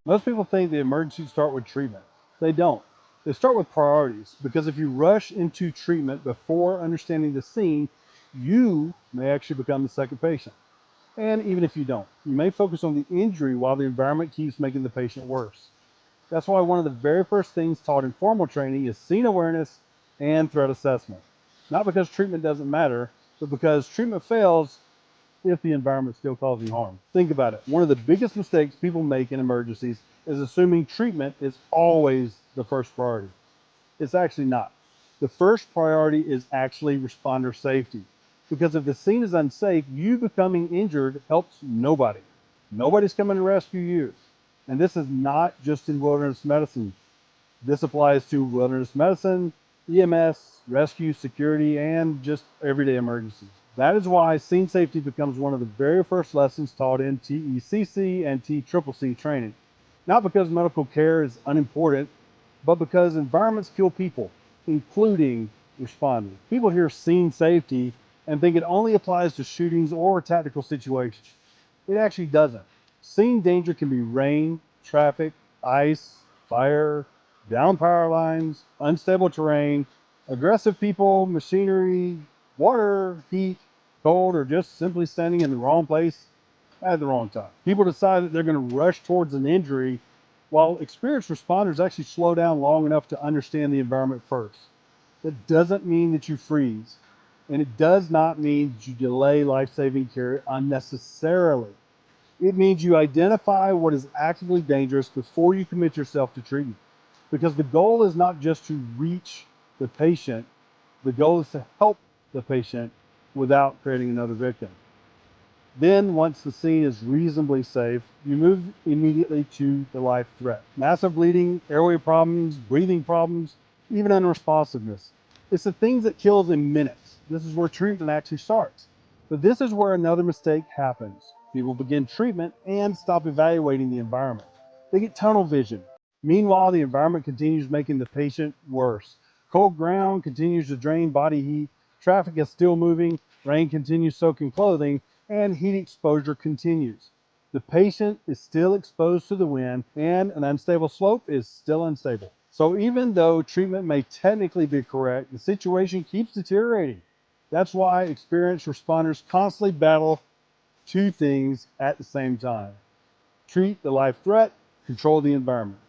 Most people think the emergencies start with treatment. They don't. They start with priorities, because if you rush into treatment before understanding the scene, you may actually become the second patient. And even if you don't, you may focus on the injury while the environment keeps making the patient worse. That's why one of the very first things taught in formal training is scene awareness and threat assessment. Not because treatment doesn't matter, but because treatment fails if the environment still causing harm. Think about it. One of the biggest mistakes people make in emergencies is assuming treatment is always the first priority. It's actually not. The first priority is actually responder safety. Because if the scene is unsafe, you becoming injured helps nobody. Nobody's coming to rescue you. And this is not just in wilderness medicine. This applies to wilderness medicine, EMS, rescue, security, and just everyday emergencies. That is why scene safety becomes one of the very first lessons taught in TECC and TCCC training. Not because medical care is unimportant, but because environments kill people, including responders. People hear scene safety and think it only applies to shootings or tactical situations. It actually doesn't. Scene danger can be rain, traffic, ice, fire, down power lines, unstable terrain, aggressive people, machinery, water, heat, cold, or just simply standing in the wrong place at the wrong time. People decide that they're going to rush towards an injury, while experienced responders actually slow down long enough to understand the environment first. That doesn't mean that you freeze, and it does not mean that you delay life-saving care unnecessarily. It means you identify what is actively dangerous before you commit yourself to treatment. Because the goal is not just to reach the patient, the goal is to help the patient without creating another victim. Then, once the scene is reasonably safe, you move immediately to the life threat. Massive bleeding, airway problems, breathing problems, even unresponsiveness. It's the things that kills in minutes. This is where treatment actually starts. But this is where another mistake happens. People begin treatment and stop evaluating the environment. They get tunnel vision. Meanwhile, the environment continues making the patient worse. Cold ground continues to drain body heat. Traffic is still moving. Rain continues soaking clothing, and heat exposure continues. The patient is still exposed to the wind, and an unstable slope is still unstable. So even though treatment may technically be correct, the situation keeps deteriorating. That's why experienced responders constantly battle two things at the same time. Treat the life threat, control the environment.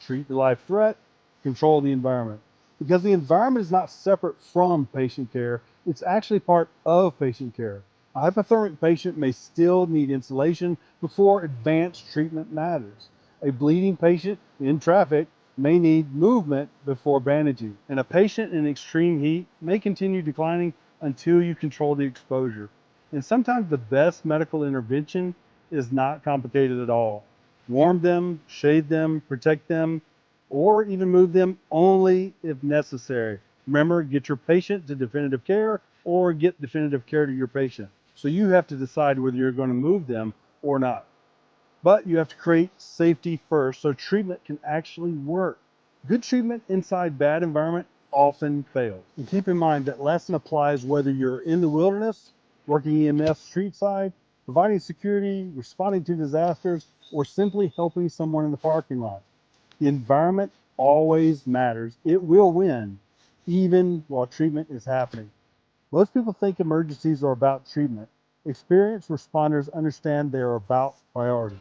Treat the life threat, control the environment. Because the environment is not separate from patient care, it's actually part of patient care. A hypothermic patient may still need insulation before advanced treatment matters. A bleeding patient in traffic may need movement before bandaging. And a patient in extreme heat may continue declining until you control the exposure. And sometimes the best medical intervention is not complicated at all. Warm them, shade them, protect them, or even move them only if necessary. Remember, get your patient to definitive care or get definitive care to your patient. So you have to decide whether you're going to move them or not. But you have to create safety first so treatment can actually work. Good treatment inside bad environment often fails. And keep in mind that lesson applies whether you're in the wilderness, working EMS street side, providing security, responding to disasters, or simply helping someone in the parking lot. The environment always matters. It will win, even while treatment is happening. Most people think emergencies are about treatment. Experienced responders understand they are about priority.